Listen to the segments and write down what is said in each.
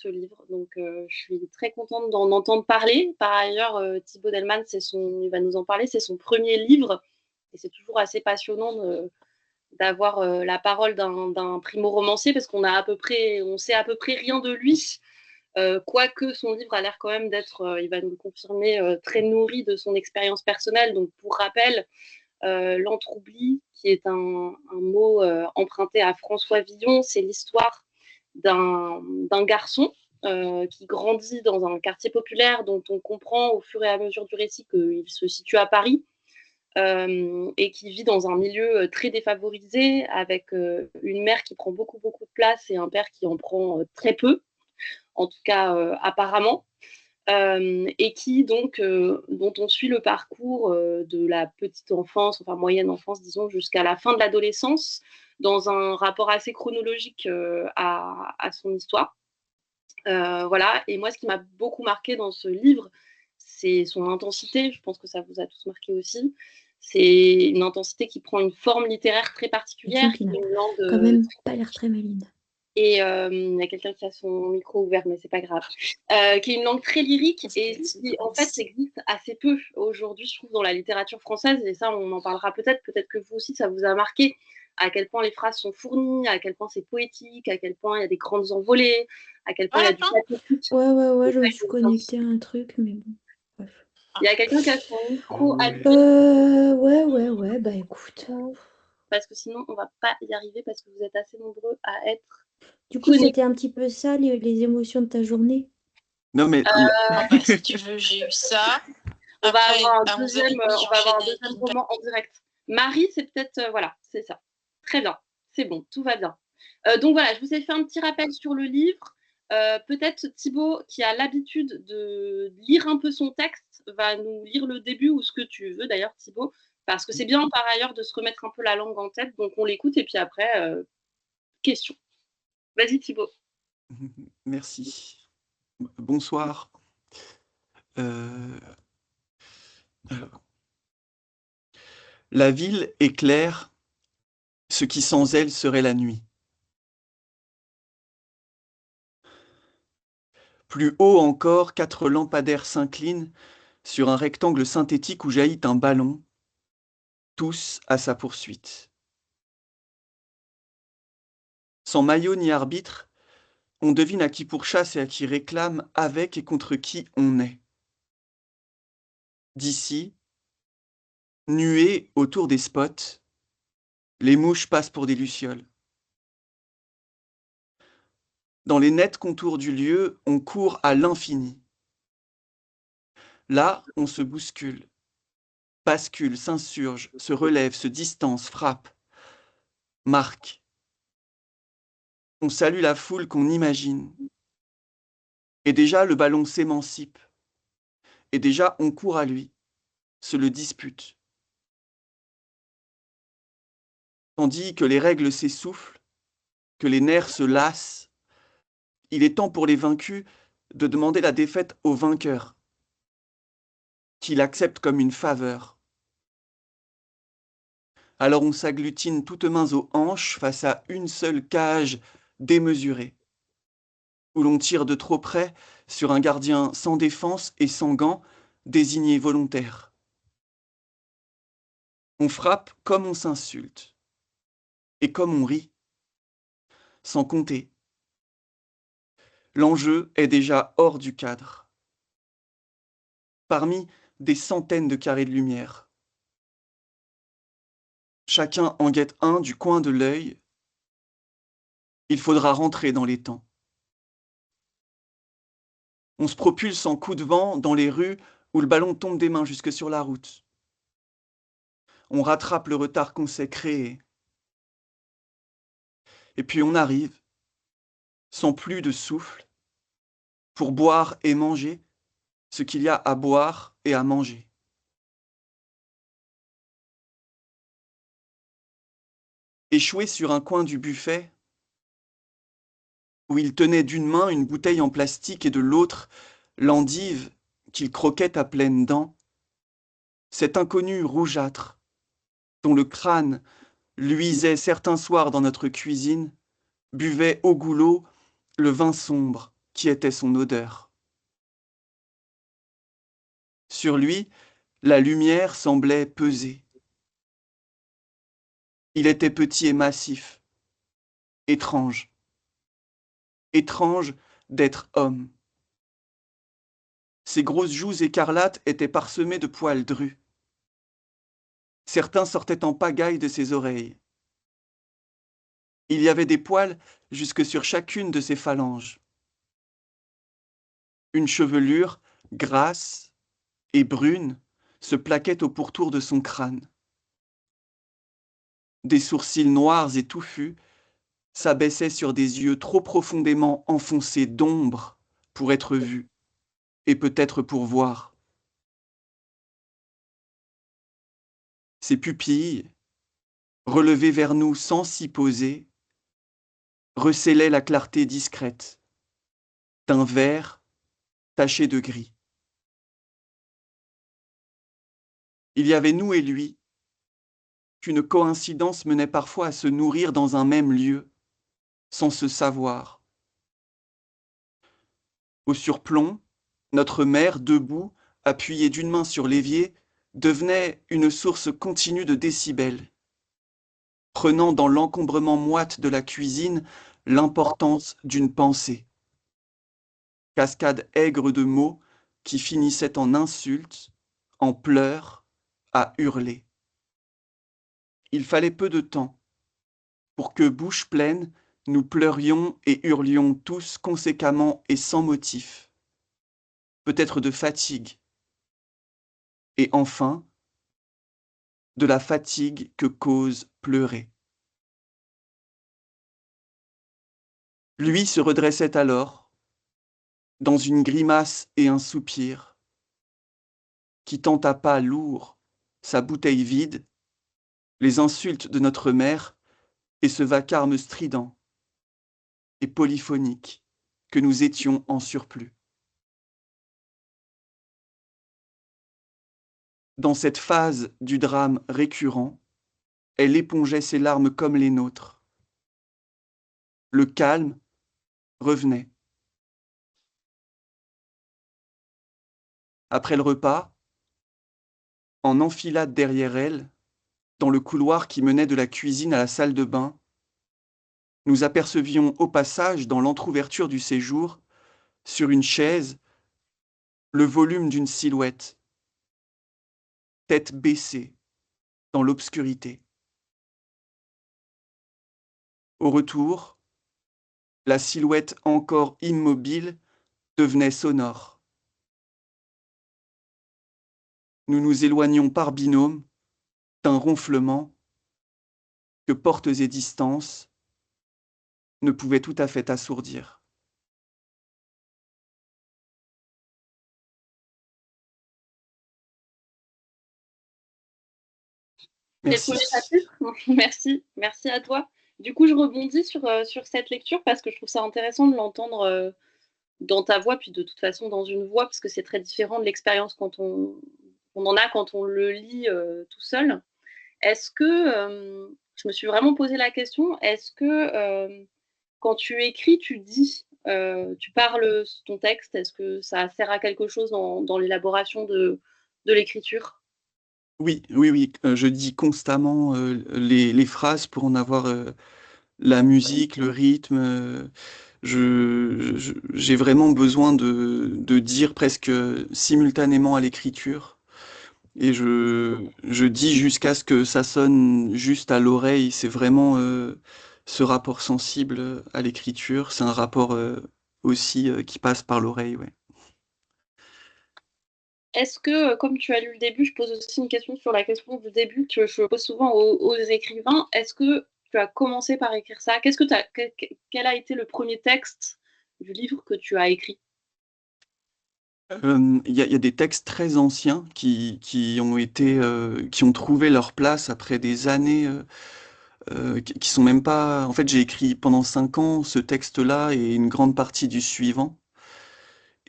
ce livre, donc je suis très contente d'en entendre parler. Par ailleurs, Thibaut Delman, il va nous en parler, c'est son premier livre et c'est toujours assez passionnant d'avoir la parole d'un primo-romancier parce on sait à peu près rien de lui, quoique son livre a l'air quand même d'être, il va nous le confirmer, très nourri de son expérience personnelle. Donc pour rappel, l'entroubli, qui est un mot emprunté à François Villon, c'est l'histoire d'un garçon qui grandit dans un quartier populaire dont on comprend au fur et à mesure du récit qu'il se situe à Paris et qui vit dans un milieu très défavorisé avec une mère qui prend beaucoup, beaucoup de place et un père qui en prend très peu, en tout cas apparemment. Et qui donc dont on suit le parcours de la petite enfance, enfin moyenne enfance disons, jusqu'à la fin de l'adolescence, dans un rapport assez chronologique à son histoire. Voilà, et moi ce qui m'a beaucoup marqué dans ce livre, c'est son intensité, je pense que ça vous a tous marqué aussi. C'est une intensité qui prend une forme littéraire très particulière, Qui n'a une quand langue même pas l'air très maline. et il y a quelqu'un qui a son micro ouvert, mais c'est pas grave. Qui est une langue très lyrique et qui, en fait, existe assez peu aujourd'hui, je trouve, dans la littérature française. Et ça, on en parlera peut-être. Peut-être que vous aussi, ça vous a marqué à quel point les phrases sont fournies, à quel point c'est poétique, à quel point il y a des grandes envolées, à quel point il y a du pathétique. Ouais, je me suis connectée à un truc, mais bon, bref. Il y a quelqu'un qui a son micro allumé. Ouais, bah écoute. Parce que sinon, on va pas y arriver parce que vous êtes assez nombreux à être Du coup, connectés. c'était un petit peu ça, les émotions de ta journée? Non, mais si tu veux, j'ai eu ça. On va Après, avoir à un deuxième j'enchaînais roman en direct. Marie, c'est peut-être, voilà, c'est ça. Très bien, c'est bon, tout va bien. Donc voilà, je vous ai fait un petit rappel sur le livre. Peut-être Thibaut, qui a l'habitude de lire un peu son texte, va nous lire le début ou ce que tu veux d'ailleurs, Thibaut, parce que c'est bien par ailleurs de se remettre un peu la langue en tête. Donc on l'écoute et puis après, question. Vas-y Thibaut. merci. Bonsoir. Alors. La ville éclaire ce qui sans elle serait la nuit. Plus haut encore, 4 lampadaires s'inclinent sur un rectangle synthétique où jaillit un ballon, tous à sa poursuite. Sans maillot ni arbitre, on devine à qui pourchasse et à qui réclame, avec et contre qui on est. D'ici, nuées autour des spots, les mouches passent pour des lucioles. Dans les nets contours du lieu, on court à l'infini. Là, on se bouscule, bascule, s'insurge, se relève, se distance, frappe, marque. On salue la foule qu'on imagine. Et déjà, le ballon s'émancipe. Et déjà, on court à lui, se le dispute. Tandis que les règles s'essoufflent, que les nerfs se lassent, il est temps pour les vaincus de demander la défaite au vainqueur, qu'il accepte comme une faveur. Alors on s'agglutine toutes mains aux hanches face à une seule cage démesurée, où l'on tire de trop près sur un gardien sans défense et sans gants, désigné volontaire. On frappe comme on s'insulte, et comme on rit, sans compter. L'enjeu est déjà hors du cadre. Parmi des centaines de carrés de lumière, chacun en guette un du coin de l'œil. Il faudra rentrer dans les temps. On se propulse en coup de vent dans les rues où le ballon tombe des mains jusque sur la route. On rattrape le retard qu'on s'est créé. Et puis on arrive, sans plus de souffle, pour boire et manger ce qu'il y a à boire et à manger. Échoué sur un coin du buffet, où il tenait d'une main une bouteille en plastique et de l'autre l'endive qu'il croquait à pleines dents, cet inconnu rougeâtre, dont le crâne luisait certains soirs dans notre cuisine, buvait au goulot le vin sombre qui était son odeur. Sur lui, la lumière semblait peser. Il était petit et massif, étrange. Étrange d'être homme. Ses grosses joues écarlates étaient parsemées de poils drus. Certains sortaient en pagaille de ses oreilles. Il y avait des poils jusque sur chacune de ses phalanges. Une chevelure, grasse et brune, se plaquait au pourtour de son crâne. Des sourcils noirs et touffus s'abaissaient sur des yeux trop profondément enfoncés d'ombre pour être vus, et peut-être pour voir. Ses pupilles, relevées vers nous sans s'y poser, recélaient la clarté discrète d'un vert taché de gris. Il y avait nous et lui, qu'une coïncidence menait parfois à se nourrir dans un même lieu, sans se savoir. Au surplomb, notre mère, debout, appuyée d'une main sur l'évier, devenait une source continue de décibels, prenant dans l'encombrement moite de la cuisine l'importance d'une pensée. Cascade aigre de mots qui finissaient en insultes, en pleurs, à hurler. Il fallait peu de temps pour que, bouche pleine, nous pleurions et hurlions tous conséquemment et sans motif, peut-être de fatigue, et enfin, de la fatigue que cause pleurer. Lui se redressait alors, dans une grimace et un soupir, quittant à pas lourd sa bouteille vide, les insultes de notre mère et ce vacarme strident et polyphonique que nous étions en surplus. Dans cette phase du drame récurrent, elle épongeait ses larmes comme les nôtres. Le calme revenait. Après le repas, en enfilade derrière elle, dans le couloir qui menait de la cuisine à la salle de bain, nous apercevions au passage, dans l'entr'ouverture du séjour, sur une chaise, le volume d'une silhouette, tête baissée, dans l'obscurité. Au retour, la silhouette encore immobile devenait sonore. Nous nous éloignions par binôme d'un ronflement que portes et distances ne pouvaient tout à fait assourdir. C'est le Merci. premier chapitre. Merci, merci à toi. Du coup, je rebondis sur cette lecture parce que je trouve ça intéressant de l'entendre dans ta voix, puis de toute façon dans une voix, parce que c'est très différent de l'expérience quand on en a quand on le lit tout seul. Est-ce que, je me suis vraiment posé la question, est-ce que quand tu écris, tu dis, tu parles ton texte, est-ce que ça sert à quelque chose dans l'élaboration de l'écriture? Oui, oui, oui, je dis constamment les phrases pour en avoir la musique, le rythme. J'ai vraiment besoin de dire presque simultanément à l'écriture. Et je dis jusqu'à ce que ça sonne juste à l'oreille. C'est vraiment ce rapport sensible à l'écriture. C'est un rapport aussi qui passe par l'oreille, ouais. Est-ce que, comme tu as lu le début, je pose aussi une question sur la question du début que je pose souvent aux écrivains. Est-ce que tu as commencé par écrire ça? Quel a été le premier texte du livre que tu as écrit? Il y a des textes très anciens qui ont été, qui ont trouvé leur place après des années, qui sont même pas. En fait, j'ai écrit pendant 5 ans ce texte-là et une grande partie du suivant.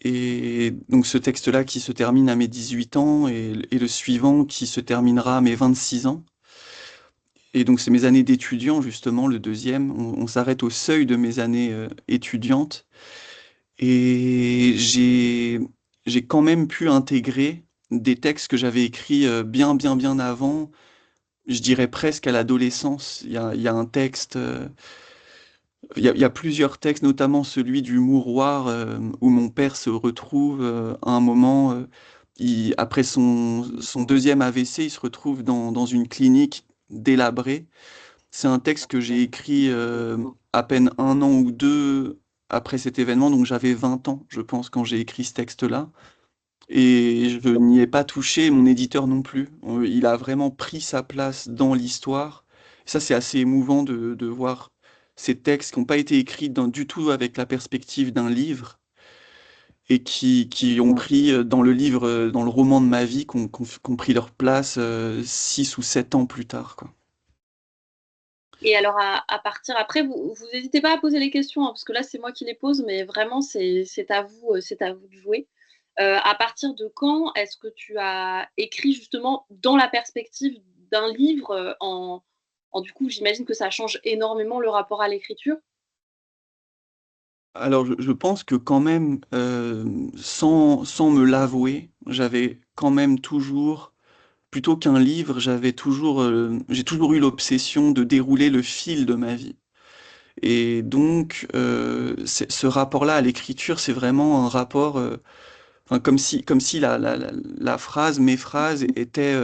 Et donc ce texte-là qui se termine à mes 18 ans et le suivant qui se terminera à mes 26 ans. Et donc c'est mes années d'étudiant justement, le deuxième. On s'arrête au seuil de mes années étudiantes. Et j'ai quand même pu intégrer des textes que j'avais écrits bien avant, je dirais presque à l'adolescence. Il y a un texte, il y a plusieurs textes, notamment celui du mouroir, où mon père se retrouve à un moment, après son deuxième AVC, il se retrouve dans une clinique délabrée. C'est un texte que j'ai écrit à peine 1 an ou 2 après cet événement, donc j'avais 20 ans, je pense, quand j'ai écrit ce texte-là. Et je n'y ai pas touché, mon éditeur non plus. Il a vraiment pris sa place dans l'histoire. Ça, c'est assez émouvant de voir ces textes qui n'ont pas été écrits du tout avec la perspective d'un livre et qui ont pris dans le livre, dans le roman de ma vie, qui ont pris leur place 6 ou 7 ans plus tard, quoi. Et alors, à partir, après, vous n'hésitez pas à poser les questions, hein, parce que là, c'est moi qui les pose, mais vraiment, c'est à vous de jouer. À partir de quand est-ce que tu as écrit justement dans la perspective d'un livre du coup, j'imagine que ça change énormément le rapport à l'écriture. Alors, je pense que quand même, sans me l'avouer, j'avais quand même toujours, plutôt qu'un livre, j'ai toujours eu l'obsession de dérouler le fil de ma vie. Et donc, ce rapport-là à l'écriture, c'est vraiment un rapport, enfin, comme si la phrase, mes phrases étaient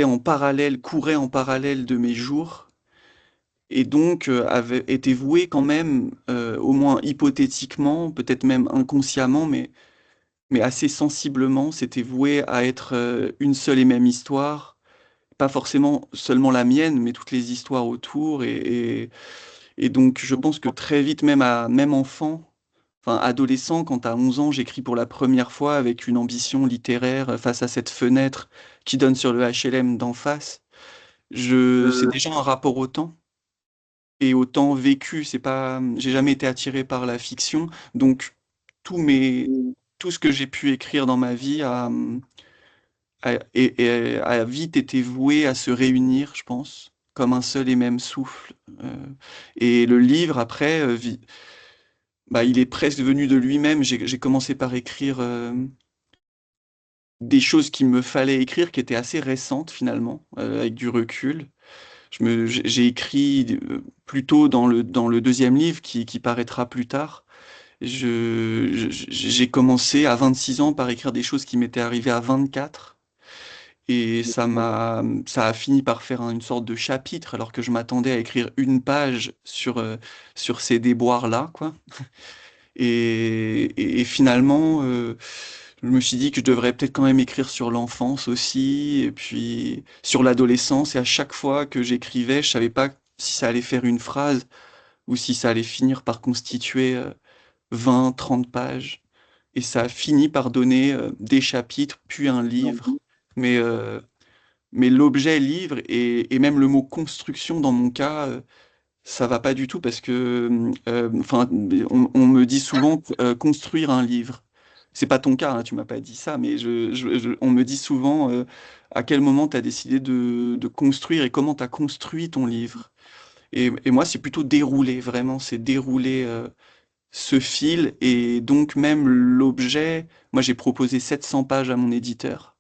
en parallèle, couraient en parallèle de mes jours, et donc avaient été vouées quand même, au moins hypothétiquement, peut-être même inconsciemment, mais assez sensiblement, c'était voué à être une seule et même histoire, pas forcément seulement la mienne, mais toutes les histoires autour, et donc je pense que très vite, même enfant, enfin adolescent, quand à 11 ans, j'écris pour la première fois avec une ambition littéraire face à cette fenêtre qui donne sur le HLM d'en face. C'est déjà un rapport au temps et au temps vécu. C'est pas, j'ai jamais été attiré par la fiction, donc tout mes, tout ce que j'ai pu écrire dans ma vie a vite été voué à se réunir, je pense, comme un seul et même souffle. Euh, et le livre, après, bah, il est presque venu de lui-même. J'ai commencé par écrire des choses qu'il me fallait écrire, qui étaient assez récentes finalement, avec du recul. J'ai écrit plutôt dans le deuxième livre qui paraîtra plus tard. J'ai commencé à 26 ans par écrire des choses qui m'étaient arrivées à 24. Et ça a fini par faire une sorte de chapitre, alors que je m'attendais à écrire une page sur ces déboires-là, quoi. Et finalement, je me suis dit que je devrais peut-être quand même écrire sur l'enfance aussi, et puis sur l'adolescence. Et à chaque fois que j'écrivais, je savais pas si ça allait faire une phrase ou si ça allait finir par constituer 20, 30 pages. Et ça a fini par donner des chapitres, puis un livre. Mais, euh, mais l'objet livre et même le mot construction dans mon cas, ça va pas du tout parce que, enfin, on me dit souvent construire un livre. C'est pas ton cas, hein, tu m'as pas dit ça, mais on me dit souvent à quel moment tu as décidé de construire et comment tu as construit ton livre. Et moi, c'est plutôt dérouler, vraiment, c'est dérouler ce fil et donc même l'objet. Moi, j'ai proposé 700 pages à mon éditeur.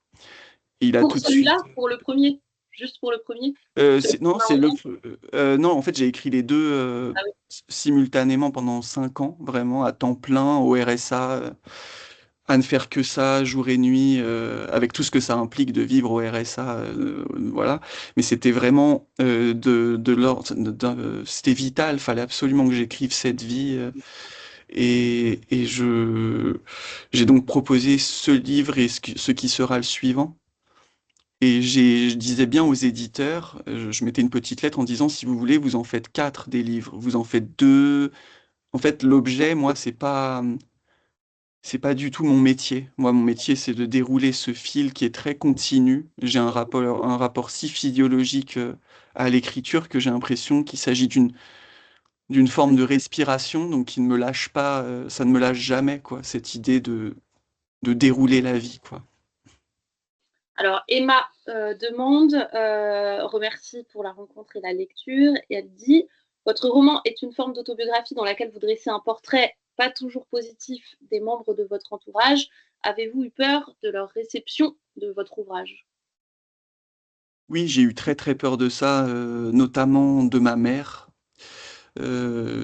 Et il a Pour tout de suite. celui-là, pour le premier, juste pour le premier. Non, c'est non, en fait, j'ai écrit les deux Ah oui. simultanément pendant 5 ans, vraiment à temps plein au RSA, à ne faire que ça jour et nuit, avec tout ce que ça implique de vivre au RSA, voilà. Mais c'était vraiment de l'ordre, c'était vital, fallait absolument que j'écrive cette vie. Et j'ai donc proposé ce livre et ce qui sera le suivant. Et je disais bien aux éditeurs, je mettais une petite lettre en disant, si vous voulez, vous en faites 4 des livres, vous en faites 2. En fait, l'objet, moi, c'est pas du tout mon métier. Moi, mon métier, c'est de dérouler ce fil qui est très continu. J'ai un rapport si physiologique à l'écriture que j'ai l'impression qu'il s'agit d'une forme de respiration, donc qui ne me lâche pas, ça ne me lâche jamais, quoi, cette idée de dérouler la vie, quoi. Alors, Emma remercie pour la rencontre et la lecture, et elle dit: votre roman est une forme d'autobiographie dans laquelle vous dressez un portrait pas toujours positif des membres de votre entourage. Avez-vous eu peur de leur réception de votre ouvrage? Oui, j'ai eu très, très peur de ça, notamment de ma mère,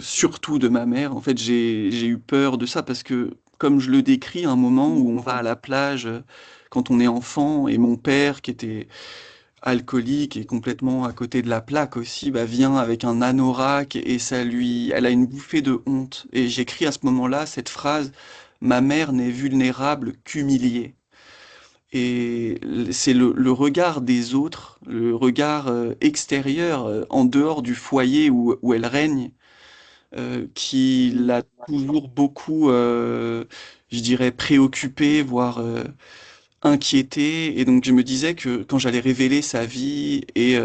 surtout de ma mère. En fait, j'ai eu peur de ça parce que, comme je le décris, un moment où on va à la plage, quand on est enfant et mon père qui était alcoolique et complètement à côté de la plaque aussi, bah, vient avec un anorak et elle a une bouffée de honte. Et j'écris à ce moment-là cette phrase: «Ma mère n'est vulnérable qu'humiliée». Et c'est le regard des autres, le regard extérieur, en dehors du foyer où elle règne, qui l'a toujours beaucoup, je dirais, préoccupé, voire inquiété. Et donc je me disais que quand j'allais révéler sa vie et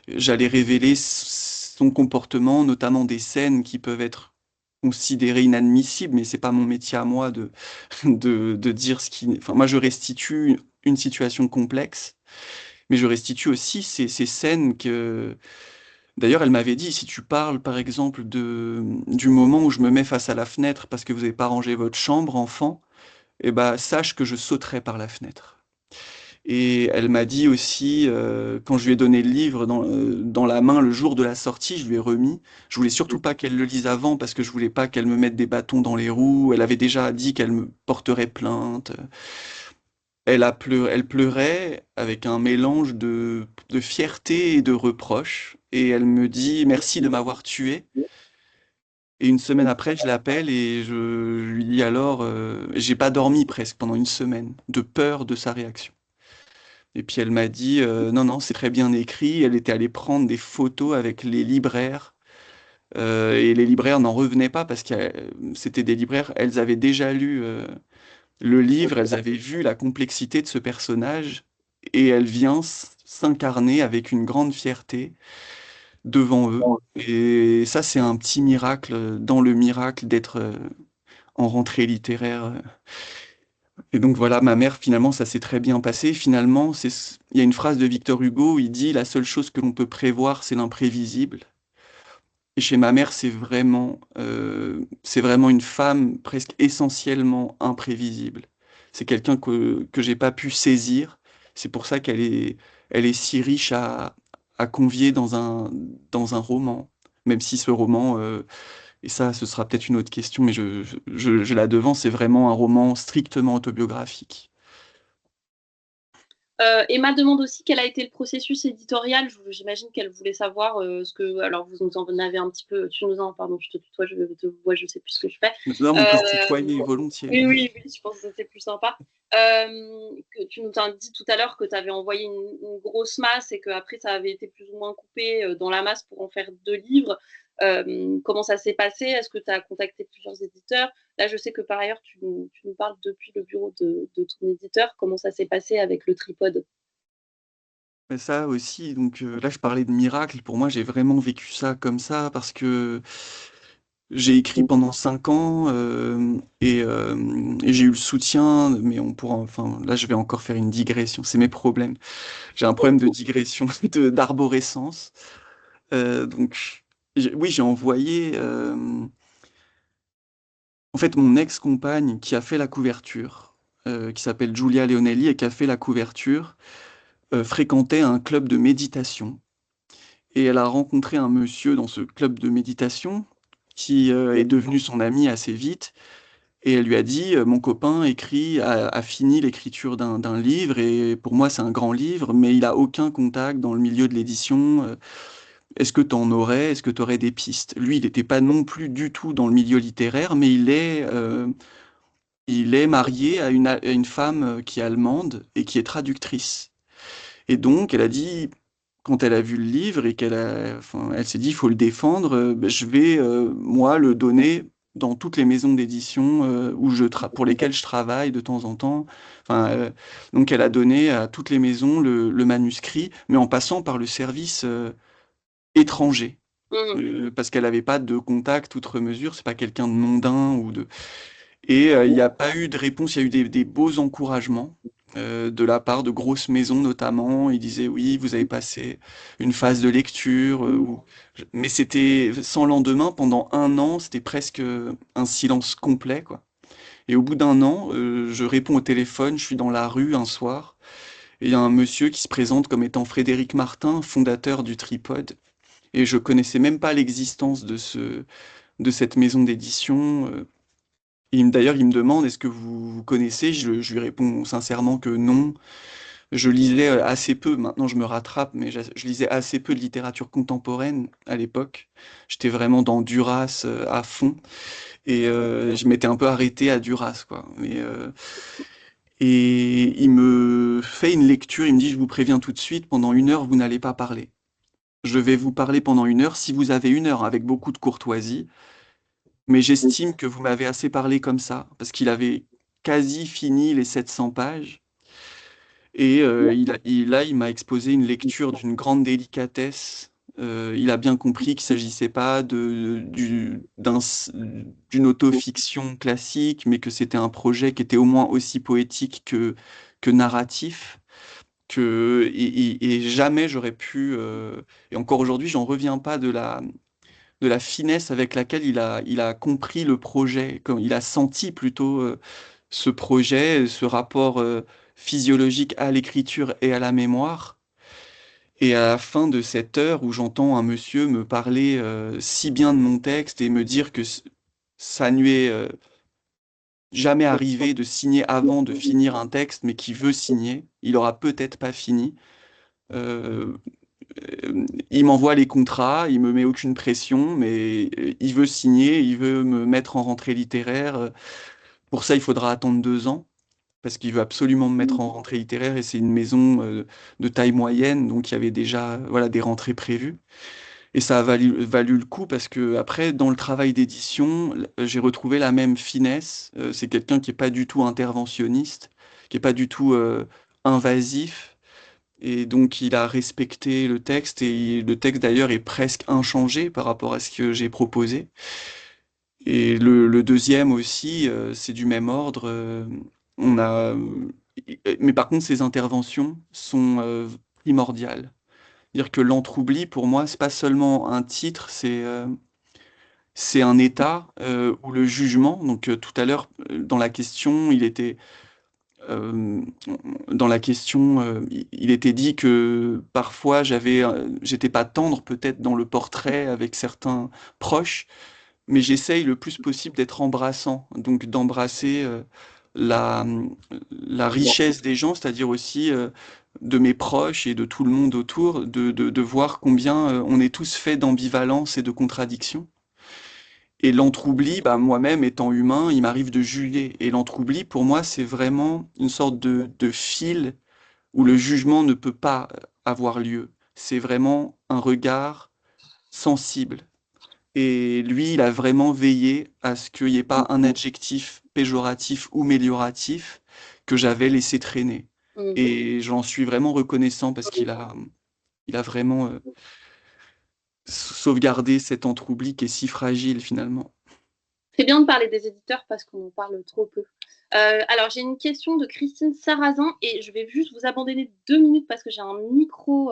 j'allais révéler son comportement, notamment des scènes qui peuvent être considérées inadmissibles, mais c'est pas mon métier à moi de dire ce qui. Enfin, moi, je restitue une situation complexe, mais je restitue aussi ces scènes que. D'ailleurs, elle m'avait dit, si tu parles, par exemple, du moment où je me mets face à la fenêtre parce que vous n'avez pas rangé votre chambre, enfant, eh ben, sache que je sauterai par la fenêtre. Et elle m'a dit aussi, quand je lui ai donné le livre dans la main le jour de la sortie, je lui ai remis. Je voulais surtout pas qu'elle le lise avant parce que je voulais pas qu'elle me mette des bâtons dans les roues. Elle avait déjà dit qu'elle me porterait plainte. Elle pleurait avec un mélange de fierté et de reproche. Et elle me dit merci de m'avoir tué. Et une semaine après, je l'appelle et je lui dis alors, j'ai pas dormi presque pendant une semaine de peur de sa réaction. Et puis elle m'a dit, non, non, c'est très bien écrit. Elle était allée prendre des photos avec les libraires. Et les libraires n'en revenaient pas parce que c'était des libraires, elles avaient déjà lu le livre, elles avaient vu la complexité de ce personnage, et elle vient s'incarner avec une grande fierté devant eux. Et ça, c'est un petit miracle dans le miracle d'être en rentrée littéraire. Et donc voilà, ma mère, finalement, ça s'est très bien passé. Finalement, il y a une phrase de Victor Hugo où il dit, la seule chose que l'on peut prévoir, c'est l'imprévisible. Et chez ma mère, c'est vraiment une femme presque essentiellement imprévisible. C'est quelqu'un que j'ai pas pu saisir. C'est pour ça elle est si riche à convier dans un roman. Même si ce roman, et ça, ce sera peut-être une autre question, mais je la devance, c'est vraiment un roman strictement autobiographique. Emma demande aussi quel a été le processus éditorial. J'imagine qu'elle voulait savoir ce que. Alors, vous nous en avez un petit peu. Tu nous en. Pardon, je te tutoie, je te vois, je sais plus ce que je fais. Là, on peut se tutoyer volontiers. Oui, oui, oui, je pense que c'est plus sympa. Que tu nous as dit tout à l'heure que tu avais envoyé une grosse masse et qu'après, ça avait été plus ou moins coupé dans la masse pour en faire 2 livres. Comment ça s'est passé? Est-ce que tu as contacté plusieurs éditeurs? Là, je sais que par ailleurs, tu nous parles depuis le bureau de ton éditeur. Comment ça s'est passé avec le tripode? Mais ça aussi, donc là, je parlais de miracle. Pour moi, j'ai vraiment vécu ça comme ça parce que j'ai écrit pendant 5 ans et j'ai eu le soutien, mais on pourra, enfin, là, je vais encore faire une digression. C'est mes problèmes. J'ai un problème de digression, d'arborescence. Donc, oui, j'ai envoyé. En fait, mon ex-compagne qui a fait la couverture, qui s'appelle Giulia Leonelli et qui a fait la couverture, fréquentait un club de méditation. Et elle a rencontré un monsieur dans ce club de méditation qui est devenu son ami assez vite. Et elle lui a dit, mon copain a fini l'écriture d'un livre, et pour moi c'est un grand livre, mais il a aucun contact dans le milieu de l'édition. Est-ce que tu en aurais? Est-ce que tu aurais des pistes? Lui, il n'était pas non plus du tout dans le milieu littéraire, mais il est marié à une femme qui est allemande et qui est traductrice. Et donc, elle a dit, quand elle a vu le livre et enfin, elle s'est dit, il faut le défendre, ben, je vais, moi, le donner dans toutes les maisons d'édition pour lesquelles je travaille de temps en temps. Enfin, donc, elle a donné à toutes les maisons le manuscrit, mais en passant par le service étranger. Parce qu'elle n'avait pas de contact outre mesure, c'est pas quelqu'un de mondain ou de. Et il n'y a pas eu de réponse, il y a eu des beaux encouragements. de la part de grosses maisons notamment. Ils disaient oui, vous avez passé une phase de lecture, mais c'était sans lendemain pendant un an, c'était presque un silence complet, quoi. Et au bout d'un an, je réponds au téléphone, je suis dans la rue un soir, et il y a un monsieur qui se présente comme étant Frédéric Martin, fondateur du Tripode. Et je connaissais même pas l'existence de cette maison d'édition. D'ailleurs, il me demande, est-ce que vous connaissez? Je lui réponds sincèrement que non. Je lisais assez peu, maintenant je me rattrape, mais je lisais assez peu de littérature contemporaine à l'époque. J'étais vraiment dans Duras à fond, et je m'étais un peu arrêté à Duras, quoi. Et il me fait une lecture, il me dit, je vous préviens tout de suite, pendant 1 heure, vous n'allez pas parler. Je vais vous parler pendant 1 heure, si vous avez 1 heure, avec beaucoup de courtoisie, mais j'estime que vous m'avez assez parlé comme ça, parce qu'il avait quasi fini les 700 pages. Et là, il m'a exposé une lecture d'une grande délicatesse. Il a bien compris qu'il ne s'agissait pas d'une autofiction classique, mais que c'était un projet qui était au moins aussi poétique que narratif. Et jamais j'aurais pu, et encore aujourd'hui, j'en reviens pas de la finesse avec laquelle il a compris le projet, comme il a senti plutôt ce projet, ce rapport physiologique à l'écriture et à la mémoire. Et à la fin de cette heure où j'entends un monsieur me parler si bien de mon texte et me dire que ça ne lui est jamais arrivé de signer avant de finir un texte, mais qui veut signer, il aura peut-être pas fini. Euh, il m'envoie les contrats, il me met aucune pression, mais il veut signer, il veut me mettre en rentrée littéraire. Pour ça, il faudra attendre 2 ans, parce qu'il veut absolument me mettre en rentrée littéraire, et c'est une maison de taille moyenne, donc il y avait déjà voilà, des rentrées prévues. Et ça a valu le coup, parce que après, dans le travail d'édition, j'ai retrouvé la même finesse. C'est quelqu'un qui est pas du tout interventionniste, qui est pas du tout invasif. Et donc, il a respecté le texte, et le texte d'ailleurs est presque inchangé par rapport à ce que j'ai proposé. Et le deuxième aussi, c'est du même ordre. On a, mais par contre, ces interventions sont primordiales. C'est-à-dire que l'entroubli, pour moi, c'est pas seulement un titre, c'est un état ou le jugement. Donc, tout à l'heure, dans la question, euh, dans la question, il était dit que parfois j'étais pas tendre peut-être dans le portrait avec certains proches, mais j'essaye le plus possible d'être embrassant, donc d'embrasser la, la richesse des gens, c'est-à-dire aussi de mes proches et de tout le monde autour, de voir combien on est tous faits d'ambivalence et de contradictions. Et l'entroubli, bah, moi-même étant humain, il m'arrive de juger. Et l'entroubli, pour moi, c'est vraiment une sorte de fil où le jugement ne peut pas avoir lieu. C'est vraiment un regard sensible. Et lui, il a vraiment veillé à ce qu'il n'y ait pas un adjectif péjoratif ou mélioratif que j'avais laissé traîner. Mhm. Et j'en suis vraiment reconnaissant parce il a vraiment sauvegardé cet entroubli qui est si fragile finalement. C'est bien de parler des éditeurs parce qu'on en parle trop peu. Alors, j'ai une question de Christine Sarrazin et je vais juste vous abandonner 2 minutes parce que j'ai une micro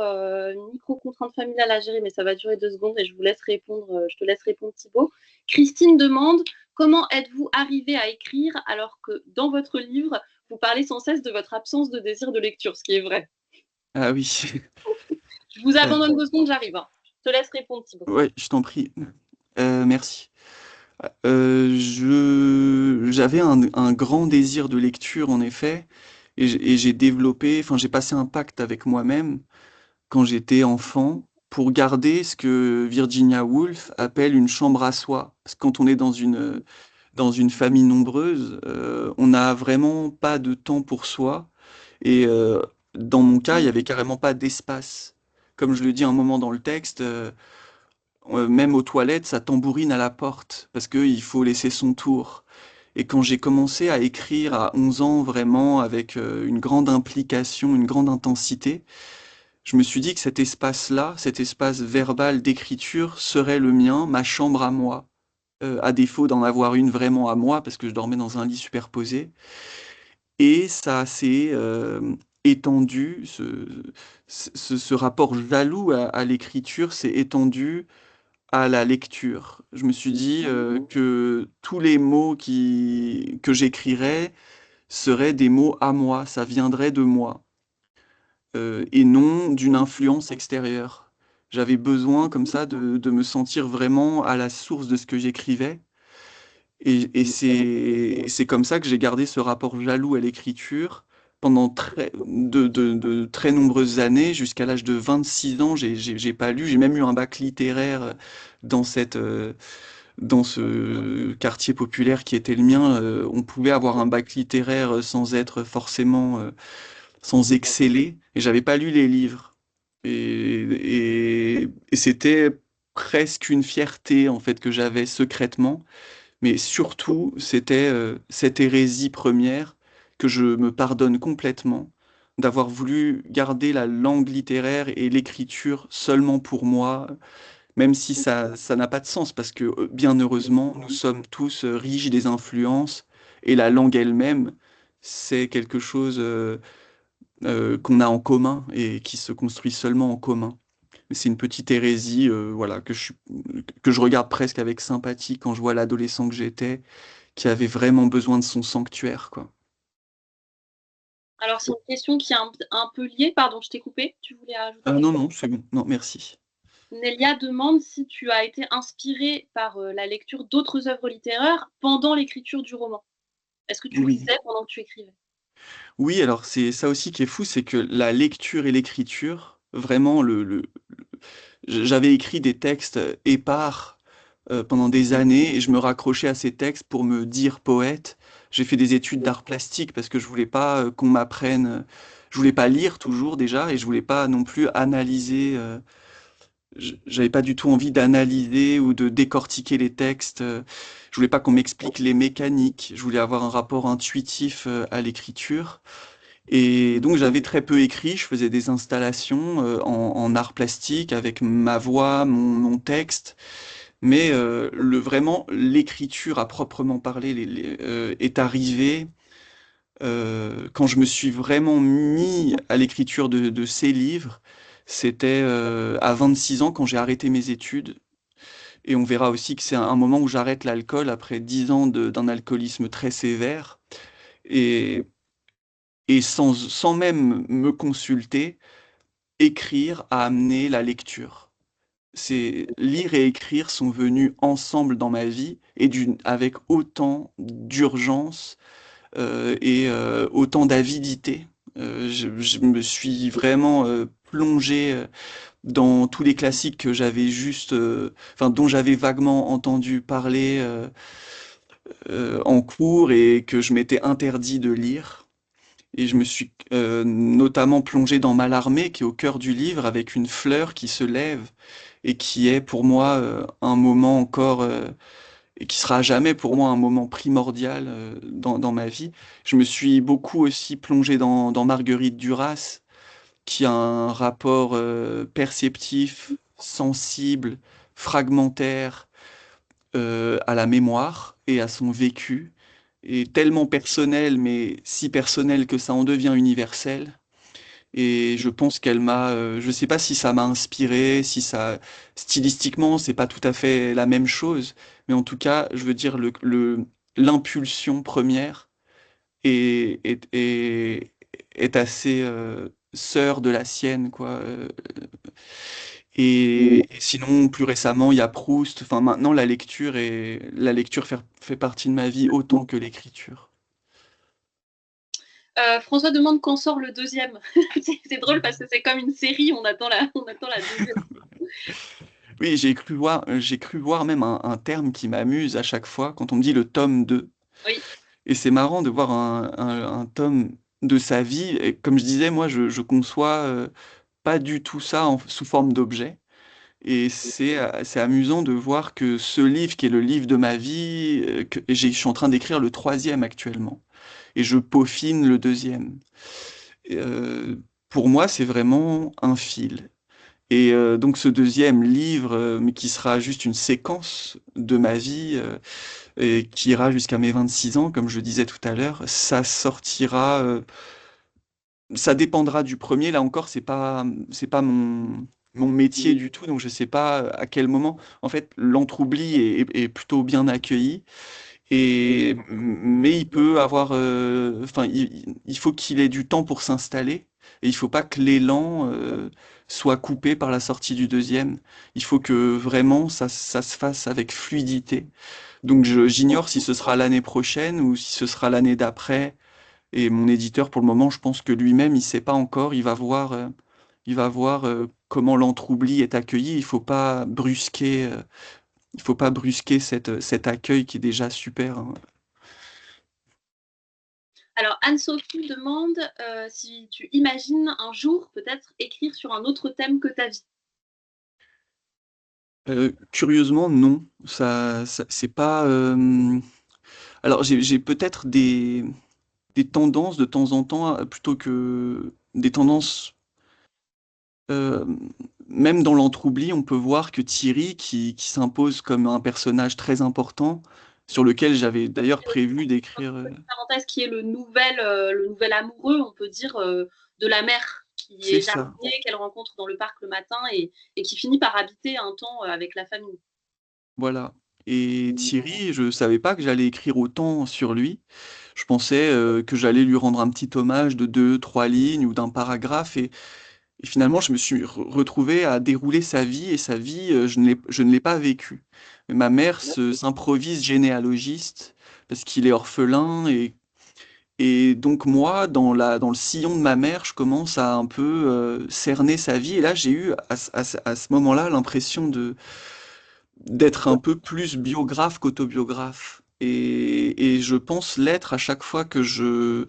contrainte familiale à gérer, mais ça va durer 2 secondes et je vous laisse répondre. Je te laisse répondre, Thibaut. Christine demande comment êtes-vous arrivé à écrire alors que dans votre livre, vous parlez sans cesse de votre absence de désir de lecture, ce qui est vrai. Ah oui, Je vous abandonne 2 secondes, j'arrive. Hein. Je te laisse répondre, Thibaut. ouais, je t'en prie. Merci. J'avais un grand désir de lecture en effet, et j'ai développé, enfin j'ai passé un pacte avec moi-même quand j'étais enfant pour garder ce que Virginia Woolf appelle une chambre à soi. Parce que quand on est dans une famille nombreuse, on n'a vraiment pas de temps pour soi. Et dans mon cas, il n'y avait carrément pas d'espace. Comme je le dis un moment dans le texte, même aux toilettes, ça tambourine à la porte parce qu'il faut laisser son tour. Et quand j'ai commencé à écrire à 11 ans, vraiment avec une grande implication, une grande intensité, je me suis dit que cet espace-là, cet espace verbal d'écriture serait le mien, ma chambre à moi, à défaut d'en avoir une vraiment à moi, parce que je dormais dans un lit superposé. Et ça s'est étendu, ce rapport jaloux à l'écriture s'est étendu à la lecture. Je me suis dit que tous les mots que j'écrirais seraient des mots à moi, ça viendrait de moi, et non d'une influence extérieure. J'avais besoin comme ça de me sentir vraiment à la source de ce que j'écrivais. Et c'est comme ça que j'ai gardé ce rapport jaloux à l'écriture pendant de très nombreuses années, jusqu'à l'âge de 26 ans, j'ai pas lu, j'ai même eu un bac littéraire dans dans ce quartier populaire qui était le mien. On pouvait avoir un bac littéraire sans être forcément, sans exceller, et j'avais pas lu les livres. Et c'était presque une fierté en fait que j'avais secrètement, mais surtout, c'était cette hérésie première que je me pardonne complètement, d'avoir voulu garder la langue littéraire et l'écriture seulement pour moi, même si ça n'a pas de sens, parce que bien heureusement, nous sommes tous riches des influences, et la langue elle-même, c'est quelque chose qu'on a en commun et qui se construit seulement en commun. C'est une petite hérésie, voilà, que je regarde presque avec sympathie quand je vois l'adolescent que j'étais, qui avait vraiment besoin de son sanctuaire, quoi. Alors, c'est une question qui est un peu liée. Pardon, je t'ai coupé. Tu voulais ajouter quelque Non, chose? non, c'est bon. Non, merci. Nelia demande si tu as été inspirée par la lecture d'autres œuvres littéraires pendant l'écriture du roman. Est-ce que tu Oui. lisais pendant que tu écrivais? Oui, alors c'est ça aussi qui est fou, c'est que la lecture et l'écriture, vraiment, j'avais écrit des textes épars pendant des années, et je me raccrochais à ces textes pour me dire poète. J'ai fait des études d'art plastique parce que je voulais pas qu'on m'apprenne. Je voulais pas lire toujours déjà, et je voulais pas non plus analyser. J'avais pas du tout envie d'analyser ou de décortiquer les textes. Je voulais pas qu'on m'explique les mécaniques. Je voulais avoir un rapport intuitif à l'écriture. Et donc j'avais très peu écrit. Je faisais des installations en art plastique avec ma voix, mon texte. Mais vraiment, l'écriture à proprement parler est arrivée quand je me suis vraiment mis à l'écriture de ces livres. C'était à 26 ans, quand j'ai arrêté mes études. Et on verra aussi que c'est un moment où j'arrête l'alcool après 10 ans d'un alcoolisme très sévère. Et, et sans même me consulter, écrire a amené la lecture. Lire et écrire sont venus ensemble dans ma vie, et avec autant d'urgence et autant d'avidité. Je me suis vraiment plongé dans tous les classiques que j'avais enfin, dont j'avais vaguement entendu parler en cours, et que je m'étais interdit de lire. Et je me suis notamment plongé dans Mallarmé, qui est au cœur du livre, avec une fleur qui se lève, et qui est pour moi un moment encore, et qui sera à jamais pour moi un moment primordial dans ma vie. Je me suis beaucoup aussi plongé dans Marguerite Duras, qui a un rapport perceptif, sensible, fragmentaire à la mémoire et à son vécu, et tellement personnel, mais si personnel que ça en devient universel. Et je pense je sais pas si ça m'a inspiré, si ça, stylistiquement, c'est pas tout à fait la même chose, mais en tout cas, je veux dire, l'impulsion première est est assez sœur de la sienne, quoi. Et sinon, plus récemment, il y a Proust. Enfin, maintenant, la lecture fait partie de ma vie autant que l'écriture. François demande quand sort le deuxième. C'est drôle parce que c'est comme une série, on attend la deuxième. Oui, j'ai cru voir même un terme qui m'amuse à chaque fois quand on me dit le tome 2. Oui. Et c'est marrant de voir un tome de sa vie. Et comme je disais, moi, je conçois pas du tout ça sous forme d'objet. Et c'est amusant de voir que ce livre, qui est le livre de ma vie, je suis en train d'écrire le troisième actuellement. Et je peaufine le deuxième. Et, pour moi, c'est vraiment un fil. Et donc ce deuxième livre, mais qui sera juste une séquence de ma vie, et qui ira jusqu'à mes 26 ans, comme je disais tout à l'heure, ça sortira, ça dépendra du premier. Là encore, c'est pas mon métier du tout, donc je sais pas à quel moment. En fait, l'entroubli est plutôt bien accueilli. Mais il peut avoir, enfin, il faut qu'il ait du temps pour s'installer, et il faut pas que l'élan soit coupé par la sortie du deuxième. Il faut que vraiment ça se fasse avec fluidité. Donc j'ignore si ce sera l'année prochaine ou si ce sera l'année d'après. Et mon éditeur, pour le moment, je pense que lui-même, il sait pas encore. Il va voir comment l'entroubli est accueilli. Il faut pas brusquer cet accueil qui est déjà super, hein. Alors, Anne-Sophie demande si tu imagines un jour peut-être écrire sur un autre thème que ta vie. Curieusement, non. C'est pas. Alors, j'ai peut-être des tendances de temps en temps, plutôt que des tendances. euh, Même dans l'entroubli, on peut voir que Thierry, qui s'impose comme un personnage très important, sur lequel j'avais d'ailleurs prévu d'écrire. Petite parenthèse, qui est le nouvel amoureux, on peut dire, de la mère, qui C'est est ça. jardinier, qu'elle rencontre dans le parc le matin et qui finit par habiter un temps avec la famille. Voilà. Et Thierry, je savais pas que j'allais écrire autant sur lui. Je pensais que j'allais lui rendre un petit hommage de 2, 3 lignes ou d'un paragraphe. Et finalement, je me suis retrouvé à dérouler sa vie. Et sa vie, je ne l'ai pas vécue. Mais ma mère s'improvise généalogiste parce qu'il est orphelin. Et donc moi, dans le sillon de ma mère, je commence à un peu cerner sa vie. Et là, j'ai eu à ce moment-là l'impression d'être un peu plus biographe qu'autobiographe. Et je pense l'être à chaque fois que je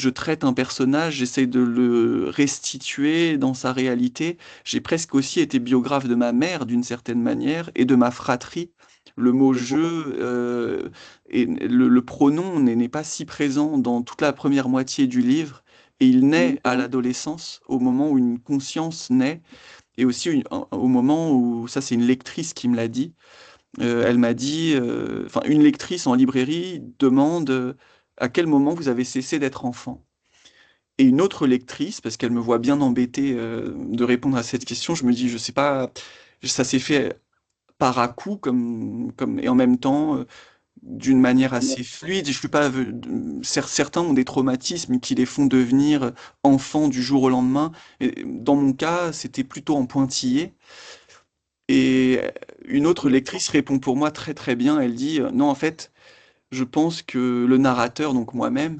traite un personnage, j'essaie de le restituer dans sa réalité. J'ai presque aussi été biographe de ma mère d'une certaine manière et de ma fratrie. Le mot je et le pronom n'est pas si présent dans toute la première moitié du livre, et il naît à l'adolescence, au moment où une conscience naît, et aussi au moment où, ça c'est une lectrice qui me l'a dit, elle m'a dit, enfin une lectrice en librairie demande à quel moment vous avez cessé d'être enfant. Et une autre lectrice, parce qu'elle me voit bien embêtée de répondre à cette question, je me dis, je sais pas, ça s'est fait par à-coup, et en même temps, d'une manière assez fluide. Je suis pas, certains ont des traumatismes qui les font devenir enfants du jour au lendemain. Et dans mon cas, c'était plutôt en pointillé. Et une autre lectrice répond pour moi très très bien. Elle dit, non, en fait, je pense que le narrateur, donc moi-même,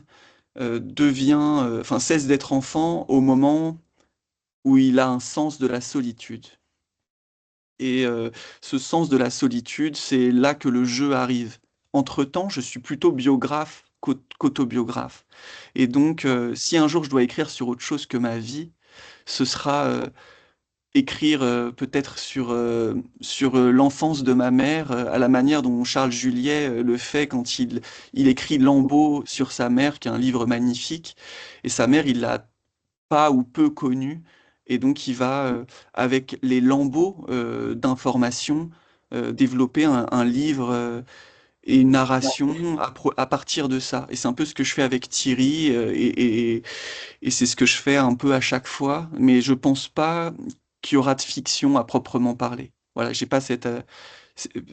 enfin, cesse d'être enfant au moment où il a un sens de la solitude. Et ce sens de la solitude, c'est là que le jeu arrive. Entre-temps, je suis plutôt biographe qu'autobiographe. Et donc, si un jour je dois écrire sur autre chose que ma vie, ce sera écrire peut-être sur l'enfance de ma mère, à la manière dont Charles Juliet le fait quand il écrit Lambeau sur sa mère, qui est un livre magnifique. Et sa mère, il l'a pas ou peu connue. Et donc, il va, avec les lambeaux d'informations, développer un livre et une narration à partir de ça. Et c'est un peu ce que je fais avec Thierry, et c'est ce que je fais un peu à chaque fois, mais je pense pas qu'il y aura de fiction à proprement parler. Voilà, j'ai pas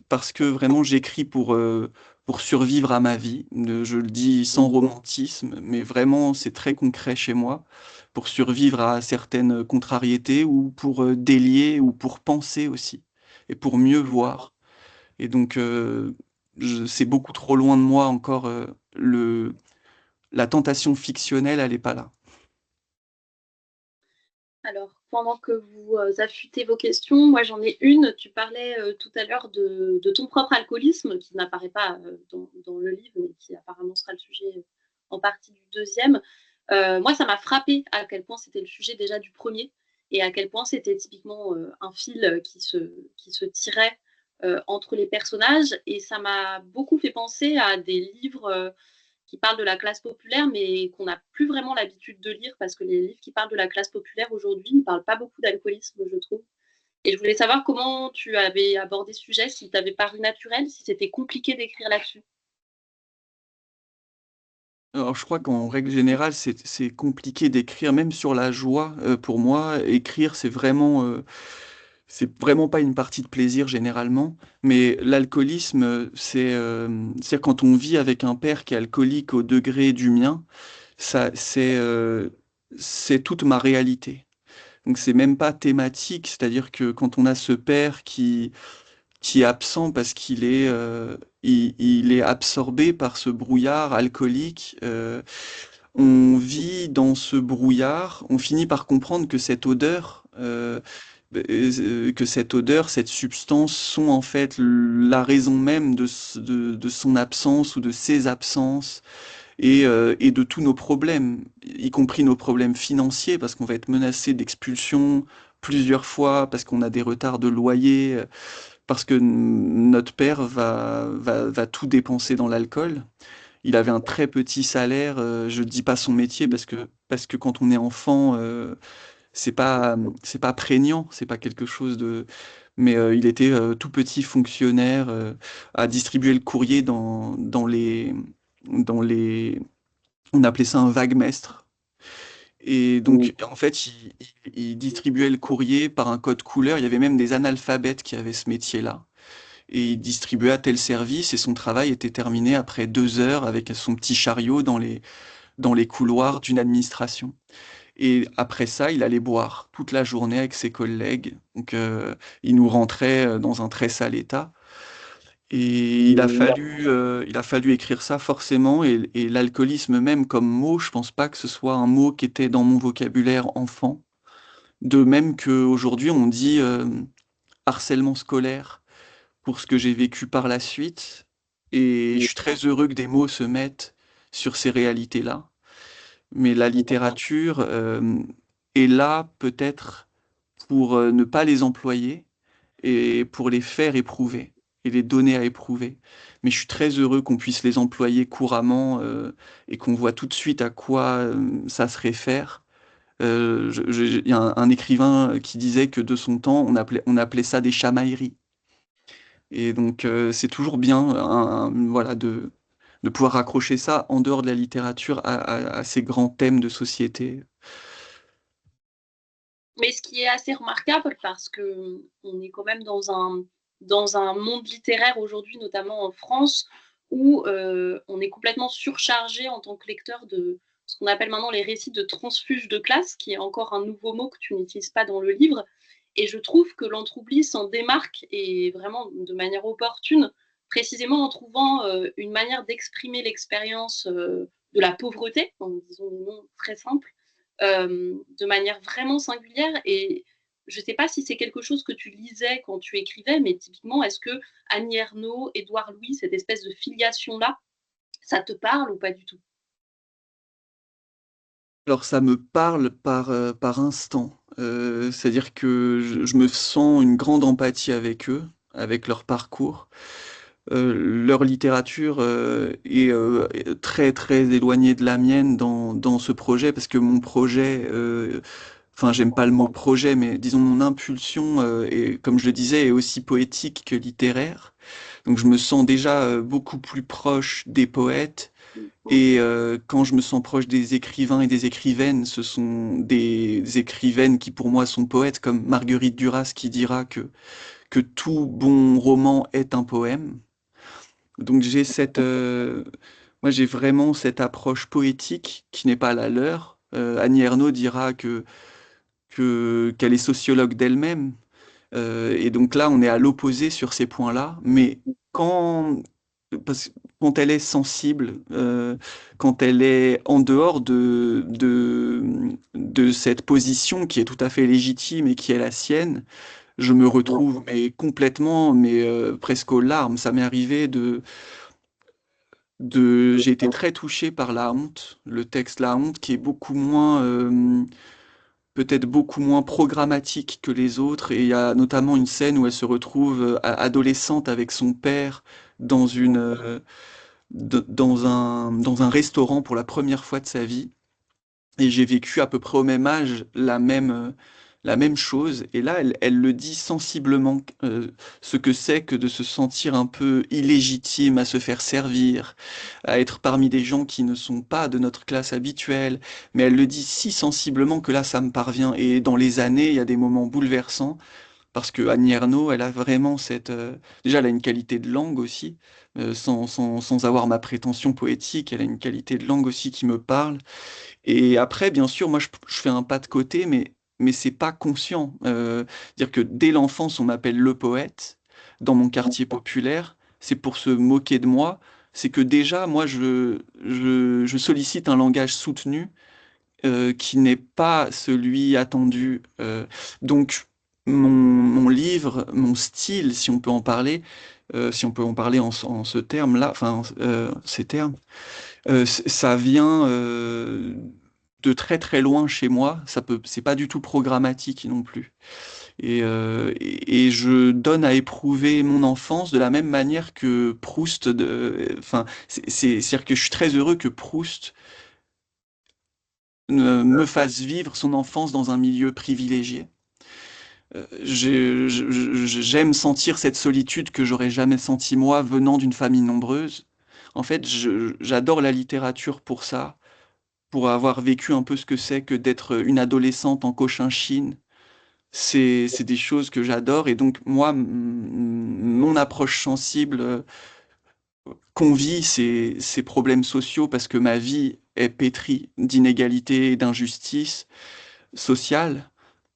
parce que vraiment j'écris pour survivre à ma vie. Je le dis sans romantisme, mais vraiment c'est très concret chez moi, pour survivre à certaines contrariétés ou pour délier ou pour penser aussi et pour mieux voir. Et donc c'est beaucoup trop loin de moi encore, la tentation fictionnelle, elle est pas là. Alors, pendant que vous affûtez vos questions, moi j'en ai une. Tu parlais tout à l'heure de ton propre alcoolisme, qui n'apparaît pas dans le livre, mais qui apparemment sera le sujet en partie du deuxième. Moi, ça m'a frappé à quel point c'était le sujet déjà du premier, et à quel point c'était typiquement un fil qui se tirait entre les personnages. Et ça m'a beaucoup fait penser à des livres qui parlent de la classe populaire, mais qu'on n'a plus vraiment l'habitude de lire, parce que les livres qui parlent de la classe populaire aujourd'hui ne parlent pas beaucoup d'alcoolisme, je trouve. Et je voulais savoir comment tu avais abordé ce sujet, si t'avait paru naturel, si c'était compliqué d'écrire là-dessus. Alors, je crois qu'en règle générale, c'est compliqué d'écrire, même sur la joie. Pour moi, écrire, c'est vraiment pas une partie de plaisir généralement. Mais l'alcoolisme, c'est quand on vit avec un père qui est alcoolique au degré du mien, ça, c'est toute ma réalité. Donc c'est même pas thématique, c'est-à-dire que quand on a ce père qui est absent parce il est absorbé par ce brouillard alcoolique. On vit dans ce brouillard, on finit par comprendre que cette odeur, cette substance sont en fait la raison même de son absence ou de ses absences et de tous nos problèmes, y compris nos problèmes financiers, parce qu'on va être menacé d'expulsion plusieurs fois, parce qu'on a des retards de loyer, parce que notre père va tout dépenser dans l'alcool. Il avait un très petit salaire, je dis pas son métier parce que quand on est enfant, c'est pas prégnant, c'est pas quelque chose de. Mais il était tout petit fonctionnaire à distribuer le courrier dans les. On appelait ça un vaguemestre. Et donc, en fait, il distribuait le courrier par un code couleur. Il y avait même des analphabètes qui avaient ce métier-là. Et il distribuait à tel service et son travail était terminé après 2 heures avec son petit chariot dans les couloirs d'une administration. Et après ça, il allait boire toute la journée avec ses collègues. Donc, il nous rentrait dans un très sale état. Et il a fallu écrire ça forcément. Et l'alcoolisme même comme mot, je pense pas que ce soit un mot qui était dans mon vocabulaire enfant. De même qu'aujourd'hui, on dit harcèlement scolaire pour ce que j'ai vécu par la suite. Et je suis très heureux que des mots se mettent sur ces réalités-là. Mais la littérature est là peut-être pour ne pas les employer et pour les faire éprouver et les donner à éprouver. Mais je suis très heureux qu'on puisse les employer couramment et qu'on voit tout de suite à quoi ça se réfère. Il y a un écrivain qui disait que de son temps, on appelait ça des chamailleries. Et donc, c'est toujours bien voilà, de pouvoir raccrocher ça en dehors de la littérature à ces grands thèmes de société. Mais ce qui est assez remarquable, parce que on est quand même dans un monde littéraire aujourd'hui, notamment en France, où on est complètement surchargé en tant que lecteur de ce qu'on appelle maintenant les récits de transfuge de classe, qui est encore un nouveau mot que tu n'utilises pas dans le livre. Et je trouve que l'Entroubli s'en démarque, et vraiment de manière opportune, précisément en trouvant une manière d'exprimer l'expérience de la pauvreté, en disant des mots très simples, de manière vraiment singulière. Et je ne sais pas si c'est quelque chose que tu lisais quand tu écrivais, mais typiquement, est-ce que Annie Ernaux, Édouard Louis, cette espèce de filiation-là, ça te parle ou pas du tout? Alors ça me parle par instant. C'est-à-dire que je me sens une grande empathie avec eux, avec leur parcours. Leur littérature est très très éloignée de la mienne dans ce projet, parce que mon projet, enfin j'aime pas le mot projet, mais disons mon impulsion, comme je le disais, est aussi poétique que littéraire. Donc je me sens déjà beaucoup plus proche des poètes. Et quand je me sens proche des écrivains et des écrivaines, ce sont des écrivaines qui pour moi sont poètes, comme Marguerite Duras qui dira que tout bon roman est un poème. Donc moi j'ai vraiment cette approche poétique qui n'est pas la leur. Annie Ernaux dira qu'elle est sociologue d'elle-même. Et donc là, on est à l'opposé sur ces points-là. Mais quand, quand elle est sensible, quand elle est en dehors de cette position qui est tout à fait légitime et qui est la sienne, je me retrouve mais complètement, mais presque aux larmes. Ça m'est arrivé j'ai été très touché par La Honte, le texte La Honte, qui est beaucoup moins, peut-être beaucoup moins programmatique que les autres. Et il y a notamment une scène où elle se retrouve adolescente avec son père dans dans un restaurant pour la première fois de sa vie. Et j'ai vécu à peu près au même âge la même chose. Et là, elle le dit sensiblement, ce que c'est que de se sentir un peu illégitime à se faire servir, à être parmi des gens qui ne sont pas de notre classe habituelle. Mais elle le dit si sensiblement que là, ça me parvient. Et dans les années, il y a des moments bouleversants. Parce que Annie Ernaux, elle a vraiment déjà, elle a une qualité de langue aussi, sans avoir ma prétention poétique, elle a une qualité de langue aussi qui me parle. Et après, bien sûr, moi, je fais un pas de côté, mais c'est pas conscient. Dire que dès l'enfance, on m'appelle le poète dans mon quartier populaire, c'est pour se moquer de moi. C'est que déjà, moi, je sollicite un langage soutenu qui n'est pas celui attendu. Donc, mon livre, mon style, si on peut en parler, si on peut en parler en ce terme-là, enfin, ces termes, ça vient de très très loin chez moi. C'est pas du tout programmatique non plus. Et je donne à éprouver mon enfance de la même manière que Proust. Enfin, c'est-à-dire que je suis très heureux que Proust me fasse vivre son enfance dans un milieu privilégié. J'aime sentir cette solitude que j'aurais jamais sentie moi venant d'une famille nombreuse. En fait, j'adore la littérature pour ça, pour avoir vécu un peu ce que c'est que d'être une adolescente en Cochinchine. C'est des choses que j'adore et donc moi, mon approche sensible convie ces problèmes sociaux parce que ma vie est pétrie d'inégalités et d'injustices sociales.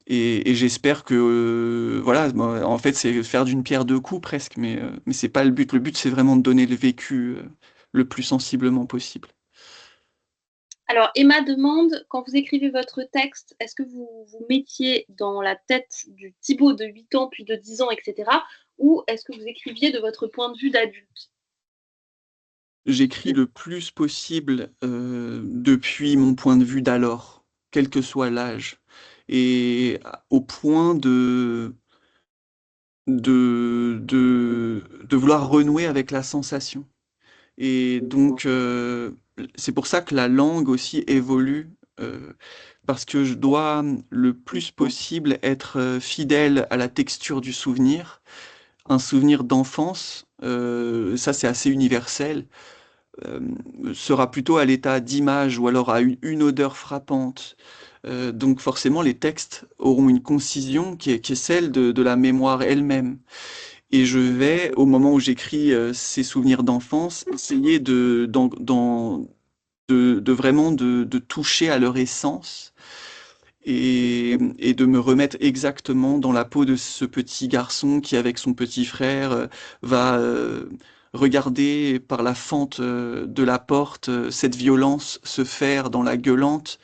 Et j'espère que, voilà, moi, en fait, c'est faire d'une pierre deux coups presque, mais c'est pas le but. Le but, c'est vraiment de donner le vécu le plus sensiblement possible. Alors, Emma demande, quand vous écrivez votre texte, est-ce que vous vous mettiez dans la tête du Thibaut de 8 ans, puis de 10 ans, etc. Ou est-ce que vous écriviez de votre point de vue d'adulte? J'écris le plus possible depuis mon point de vue d'alors, quel que soit l'âge, et au point de vouloir renouer avec la sensation. Et donc, c'est pour ça que la langue aussi évolue, parce que je dois le plus possible être fidèle à la texture du souvenir. Un souvenir d'enfance, ça c'est assez universel, euh, sera plutôt à l'état d'image ou alors à une odeur frappante. Donc forcément, les textes auront une concision qui est celle de la mémoire elle-même. Et je vais, au moment où j'écris ces souvenirs d'enfance, essayer de vraiment de toucher à leur essence et de me remettre exactement dans la peau de ce petit garçon qui, avec son petit frère, va regarder par la fente de la porte cette violence se faire dans la gueulante.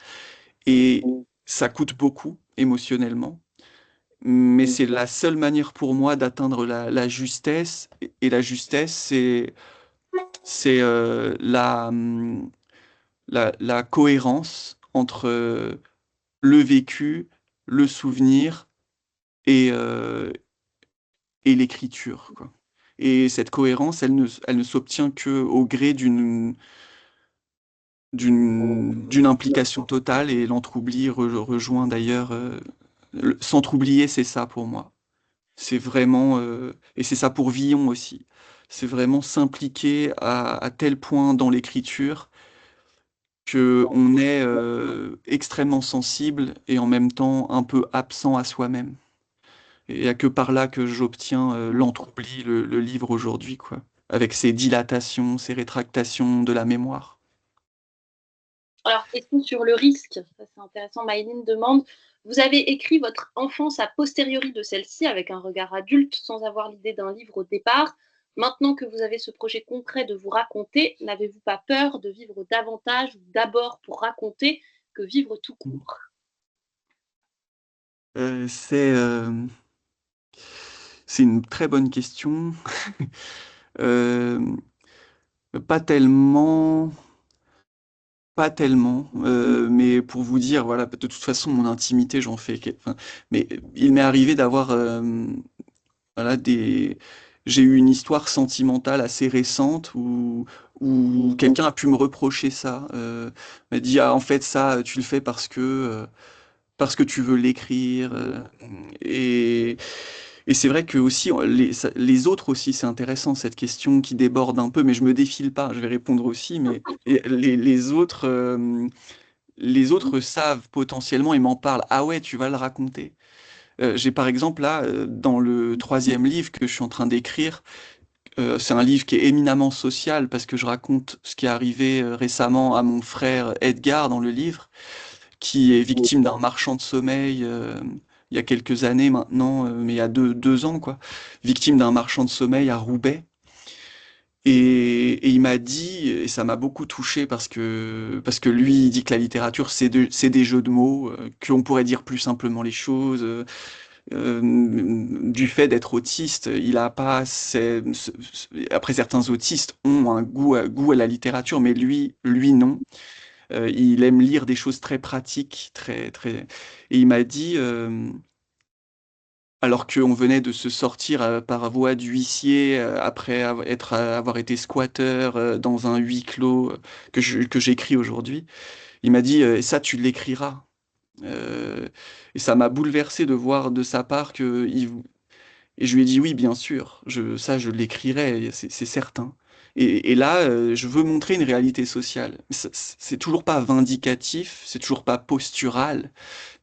Et ça coûte beaucoup émotionnellement. Mais c'est la seule manière pour moi d'atteindre la justesse. Et la justesse, c'est la cohérence entre le vécu, le souvenir et l'écriture, quoi. Et cette cohérence, elle ne s'obtient que au gré d'une implication totale et l'entroubli rejoint d'ailleurs. S'entroublir, c'est ça pour moi. C'est vraiment, et c'est ça pour Villon aussi. C'est vraiment s'impliquer à tel point dans l'écriture que on est extrêmement sensible et en même temps un peu absent à soi-même. Et il n'y a que par là que j'obtiens l'entroubli, le livre aujourd'hui, quoi, avec ses dilatations, ses rétractations de la mémoire. Alors, question sur le risque, ça c'est intéressant. Maïline demande, vous avez écrit votre enfance a posteriori de celle-ci avec un regard adulte sans avoir l'idée d'un livre au départ. Maintenant que vous avez ce projet concret de vous raconter, n'avez-vous pas peur de vivre davantage ou d'abord pour raconter que vivre tout court? Euh, c'est euh, c'est une très bonne question. Euh, pas tellement. Pas tellement, mais pour vous dire, voilà, de toute façon, mon intimité, enfin, mais il m'est arrivé d'avoir, voilà, j'ai eu une histoire sentimentale assez récente où quelqu'un a pu me reprocher ça. M'a dit, ah, en fait, ça, tu le fais parce que tu veux l'écrire. Et, et c'est vrai que aussi, les autres aussi, c'est intéressant, cette question qui déborde un peu, mais je me défile pas, je vais répondre aussi, mais les autres savent potentiellement et m'en parlent. Ah ouais, tu vas le raconter. J'ai par exemple là, dans le troisième livre que je suis en train d'écrire, c'est un livre qui est éminemment social parce que je raconte ce qui est arrivé récemment à mon frère Edgar dans le livre, qui est victime d'un marchand de sommeil il y a quelques années maintenant, mais il y a deux ans quoi, victime d'un marchand de sommeil à Roubaix. Et il m'a dit, et ça m'a beaucoup touché parce que lui, il dit que la littérature, c'est des jeux de mots, qu'on pourrait dire plus simplement les choses. Du fait d'être autiste, il a pas. Après, certains autistes ont un goût à la littérature, mais lui non. Il aime lire des choses très pratiques, très, très. Et il m'a dit, alors qu'on venait de se sortir par voie d'huissier après avoir été squatteur dans un huis clos que j'écris aujourd'hui, il m'a dit, et ça, tu l'écriras. Et ça m'a bouleversé de voir de sa part et je lui ai dit oui, bien sûr, ça je l'écrirai, c'est certain. Et là, je veux montrer une réalité sociale. C'est toujours pas vindicatif, c'est toujours pas postural,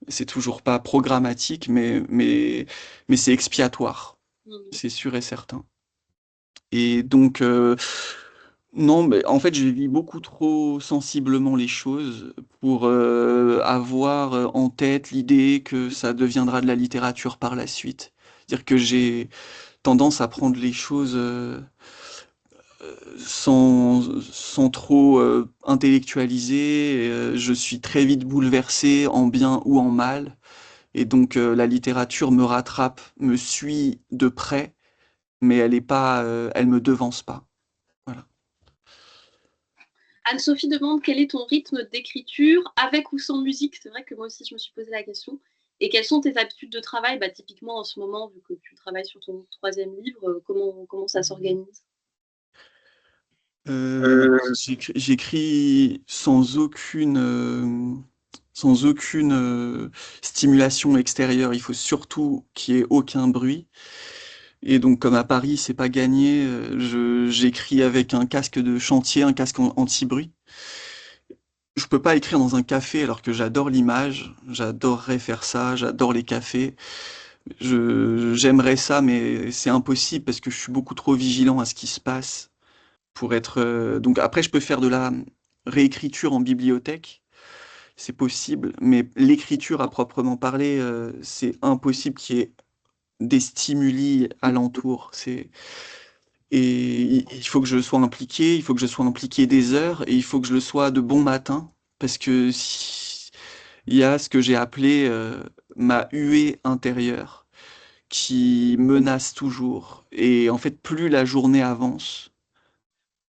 c'est toujours pas programmatique, mais c'est expiatoire, Mhm. c'est sûr et certain. Et donc, non, mais en fait, je vis beaucoup trop sensiblement les choses pour avoir en tête l'idée que ça deviendra de la littérature par la suite. C'est-à-dire que j'ai tendance à prendre les choses sans trop intellectualiser. Je suis très vite bouleversé en bien ou en mal. Et donc la littérature me rattrape, me suit de près, mais elle me devance pas. Voilà. Anne-Sophie demande quel est ton rythme d'écriture, avec ou sans musique. C'est vrai que moi aussi, je me suis posé la question. Et quelles sont tes habitudes de travail? Bah, typiquement, en ce moment, vu que tu travailles sur ton troisième livre, comment ça s'organise? J'écris sans aucune stimulation extérieure. Il faut surtout qu'il y ait aucun bruit. Et donc, comme à Paris, c'est pas gagné, j'écris avec un casque de chantier, un casque anti-bruit. Je peux pas écrire dans un café alors que j'adore l'image, j'adorerais faire ça, j'adore les cafés. J'aimerais ça, mais c'est impossible parce que je suis beaucoup trop vigilant à ce qui se passe pour être. Donc après, je peux faire de la réécriture en bibliothèque, c'est possible, mais l'écriture à proprement parler, c'est impossible qu'il y ait des stimuli alentour. Et il faut que je sois impliqué, il faut que je sois impliqué des heures, et il faut que je le sois de bon matin, parce que il y a ce que j'ai appelé ma huée intérieure, qui menace toujours. Et en fait, plus la journée avance,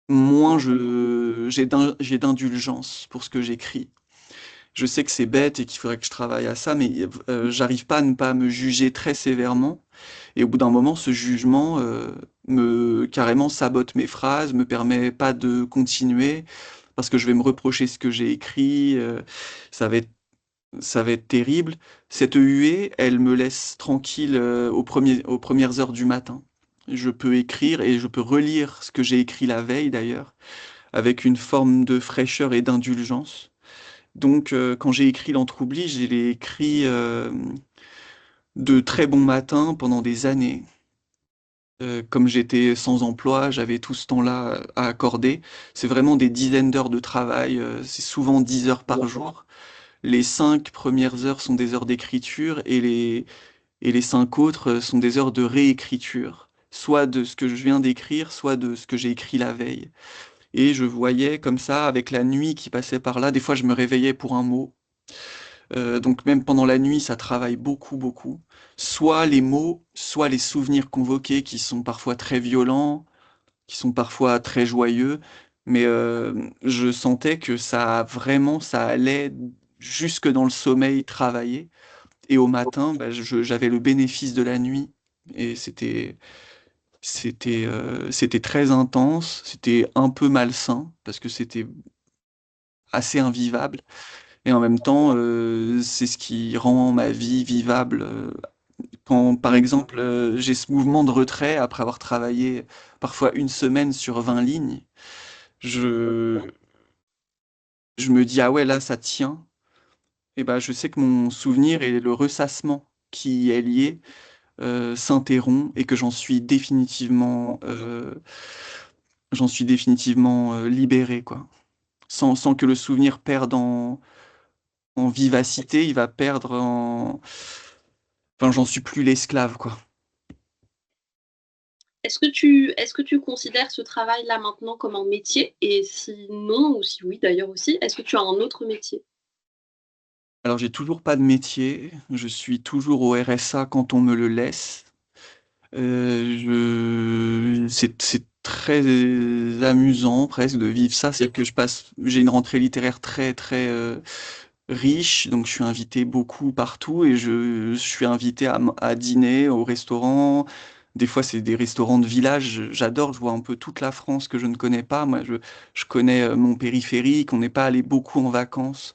moins j'ai d'indulgence pour ce que j'écris. Je sais que c'est bête et qu'il faudrait que je travaille à ça, mais j'arrive pas à ne pas me juger très sévèrement. Et au bout d'un moment, ce jugement me carrément sabote mes phrases, me permet pas de continuer parce que je vais me reprocher ce que j'ai écrit. Ça va être, ça va être terrible. Cette huée, elle me laisse tranquille aux premières heures du matin. Je peux écrire et je peux relire ce que j'ai écrit la veille d'ailleurs, avec une forme de fraîcheur et d'indulgence. Donc, quand j'ai écrit L'Entroubli, je l'ai écrit de très bon matin pendant des années. Comme j'étais sans emploi, j'avais tout ce temps-là à accorder. C'est vraiment des dizaines d'heures de travail, c'est souvent 10 heures par jour. Les 5 premières heures sont des heures d'écriture et les 5 autres sont des heures de réécriture, soit de ce que je viens d'écrire, soit de ce que j'ai écrit la veille. Et je voyais comme ça, avec la nuit qui passait par là, des fois je me réveillais pour un mot. Donc même pendant la nuit, ça travaille beaucoup, beaucoup. Soit les mots, soit les souvenirs convoqués qui sont parfois très violents, qui sont parfois très joyeux. Mais je sentais que ça allait jusque dans le sommeil travailler. Et au matin, bah, j'avais le bénéfice de la nuit. Et c'était très intense, c'était un peu malsain parce que c'était assez invivable et en même temps, c'est ce qui rend ma vie vivable, quand, par exemple, j'ai ce mouvement de retrait après avoir travaillé parfois une semaine sur 20 lignes, je je me dis: «Ah ouais, là, ça tient» et bah, je sais que mon souvenir et le ressassement qui y est lié, s'interrompt et que j'en suis définitivement, libéré, quoi. Sans que le souvenir perde en vivacité, il va perdre en enfin, j'en suis plus l'esclave, quoi. Est-ce que tu considères ce travail-là maintenant comme un métier? Et si non, ou si oui d'ailleurs aussi, est-ce que tu as un autre métier? Alors j'ai toujours pas de métier, je suis toujours au RSA quand on me le laisse. Je c'est très amusant presque de vivre ça. C'est que j'ai une rentrée littéraire très, très, riche, donc je suis invité beaucoup partout et je suis invité à dîner au restaurant. Des fois, c'est des restaurants de village, j'adore, je vois un peu toute la France que je ne connais pas. Moi, je connais, mon périphérique, on n'est pas allé beaucoup en vacances.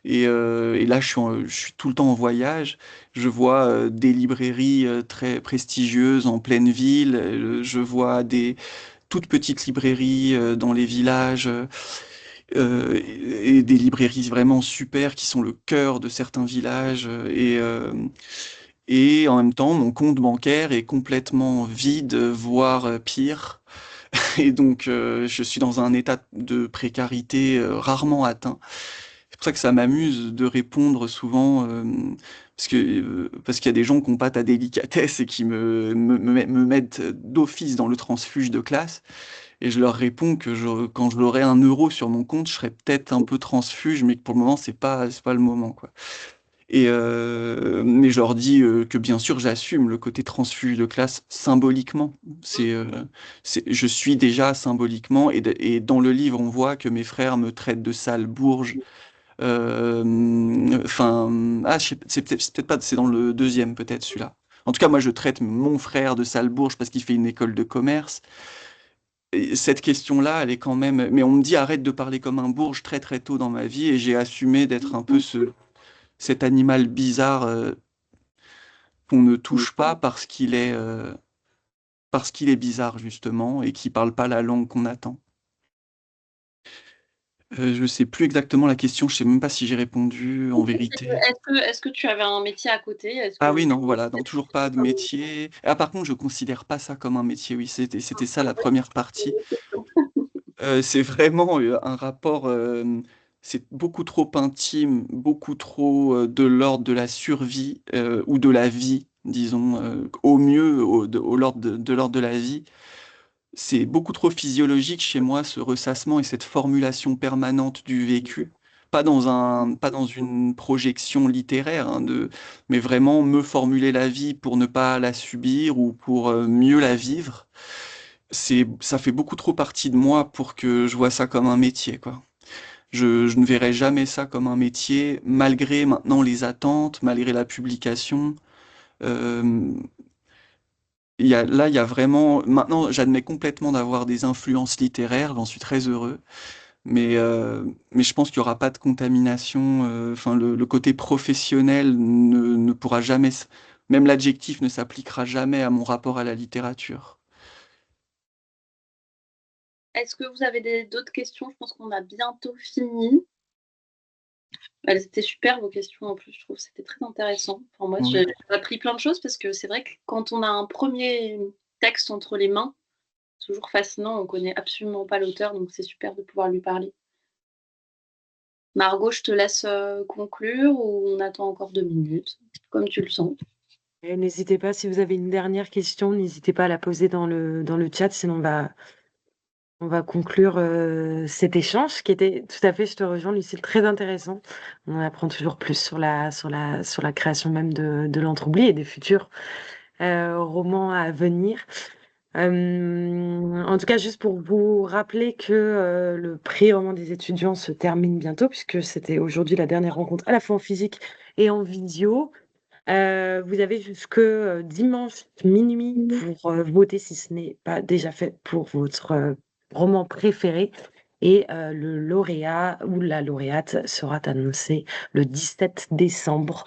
Et là, je suis tout le temps en voyage. Je vois, des librairies, très prestigieuses en pleine ville, je vois des toutes petites librairies, dans les villages, et des librairies vraiment super qui sont le cœur de certains villages, et en même temps, mon compte bancaire est complètement vide, voire, pire et donc je suis dans un état de précarité, rarement atteint. C'est pour ça que ça m'amuse de répondre souvent, parce qu'il y a des gens qui ont pas ta délicatesse et qui me mettent d'office dans le transfuge de classe et je leur réponds que quand j'aurai 1 € sur mon compte, je serai peut-être un peu transfuge, mais que pour le moment, c'est pas le moment, quoi. Mais je leur dis, que bien sûr j'assume le côté transfuge de classe symboliquement. Je suis déjà symboliquement et dans le livre, on voit que mes frères me traitent de sale bourge. Enfin, c'est peut-être pas, c'est dans le deuxième peut-être celui-là. En tout cas, moi je traite mon frère de sale bourge parce qu'il fait une école de commerce. Et cette question-là, elle est quand même. Mais on me dit arrête de parler comme un bourge très très tôt dans ma vie et j'ai assumé d'être un peu cet animal bizarre qu'on ne touche pas parce qu'il est bizarre justement et qui parle pas la langue qu'on attend. Je sais plus exactement la question, je sais même pas si j'ai répondu en vérité. Est-ce que tu avais un métier à côté? Est-ce Ah que oui, non, voilà, non, toujours pas de métier. Ah par contre, je considère pas ça comme un métier, oui, c'était ça la première partie. C'est vraiment, un rapport, c'est beaucoup trop intime, beaucoup trop, de l'ordre de la survie, ou de la vie, disons, au mieux, au l'ordre de la vie. C'est beaucoup trop physiologique chez moi, ce ressassement et cette formulation permanente du vécu. Pas dans une projection littéraire, hein, mais vraiment me formuler la vie pour ne pas la subir ou pour, mieux la vivre. Ça fait beaucoup trop partie de moi pour que je vois ça comme un métier, quoi. Je ne verrai jamais ça comme un métier, malgré maintenant les attentes, malgré la publication. Hem, il y a vraiment maintenant, j'admets complètement d'avoir des influences littéraires, j'en suis très heureux, mais je pense qu'il y aura pas de contamination, enfin le côté professionnel ne pourra jamais même l'adjectif ne s'appliquera jamais à mon rapport à la littérature. est-ce que vous avez d'autres questions? Je pense qu'on a bientôt fini. Elles étaient super vos questions en plus, je trouve, c'était très intéressant. Enfin moi, j'ai Oui. appris plein de choses parce que c'est vrai que quand on a un premier texte entre les mains, c'est toujours fascinant, on connaît absolument pas l'auteur, donc c'est super de pouvoir lui parler. Margot, je te laisse, conclure ou on attend encore 2 minutes? Comme tu le sens. Et n'hésitez pas, si vous avez une dernière question, n'hésitez pas à la poser dans le chat, sinon on va conclure, cet échange qui était tout à fait, je te rejoins Lucille, très intéressant. On en apprend toujours plus sur la création même de l'Entre-Oubli et des futurs, romans à venir. En tout cas, juste pour vous rappeler que, le prix roman des étudiants se termine bientôt puisque c'était aujourd'hui la dernière rencontre à la fois en physique et en vidéo. Vous avez jusque dimanche minuit pour voter si ce n'est pas déjà fait pour votre roman préféré. Et le lauréat ou la lauréate sera annoncé le 17 décembre.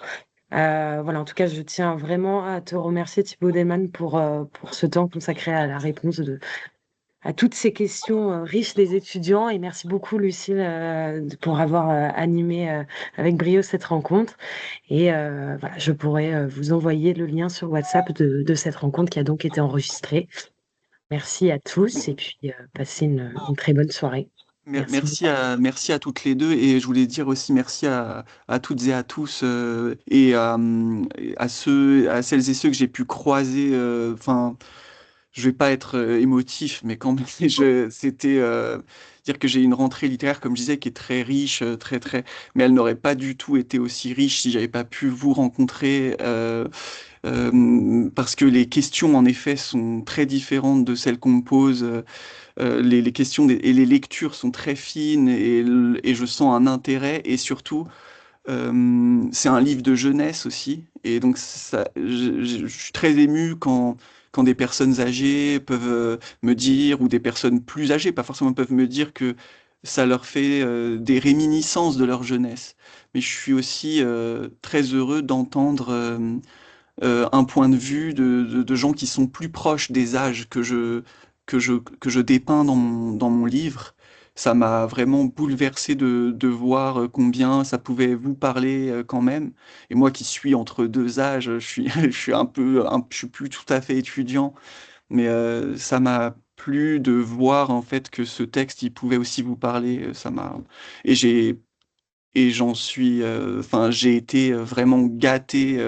Voilà, en tout cas, je tiens vraiment à te remercier, Thibaut Delman, pour ce temps consacré à la réponse à toutes ces questions riches des étudiants. Et merci beaucoup, Lucille, pour avoir animé avec brio cette rencontre. Et voilà, je pourrais vous envoyer le lien sur WhatsApp de cette rencontre qui a donc été enregistrée. Merci à tous et puis passez une très bonne soirée. Merci beaucoup. Merci à toutes les deux et je voulais dire aussi merci à toutes et à tous et à celles et ceux que j'ai pu croiser. Enfin, je vais pas être émotif, mais quand même, c'était dire que j'ai une rentrée littéraire, comme je disais, qui est très riche, mais elle n'aurait pas du tout été aussi riche si j'avais pas pu vous rencontrer. Parce que les questions, en effet, sont très différentes de celles qu'on me pose. Les questions et les lectures sont très fines et je sens un intérêt. Et surtout, c'est un livre de jeunesse aussi. Et donc, je suis très ému quand des personnes âgées peuvent me dire, ou des personnes plus âgées, pas forcément peuvent me dire que ça leur fait des réminiscences de leur jeunesse. Mais je suis aussi très heureux d'entendre un point de vue de gens qui sont plus proches des âges que je dépeins dans mon livre. Ça m'a vraiment bouleversé de voir combien ça pouvait vous parler quand même. Et moi qui suis entre deux âges, je suis je suis plus tout à fait étudiant, mais ça m'a plu de voir en fait que ce texte, il pouvait aussi vous parler. Et j'ai et j'en suis, enfin, j'ai été vraiment gâté.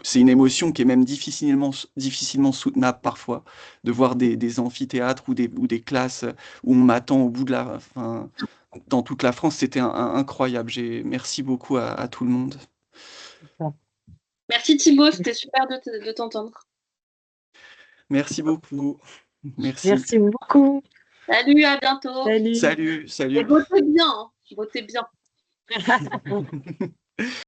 C'est une émotion qui est même difficilement soutenable parfois, de voir des amphithéâtres ou des classes où on m'attend au bout de enfin, dans toute la France, c'était incroyable. Merci beaucoup à tout le monde. Merci Thibaut, c'était super de t'entendre. Merci beaucoup. Merci. Merci beaucoup. Salut, à bientôt. Salut. Salut. Et votez bien, hein. Votez bien.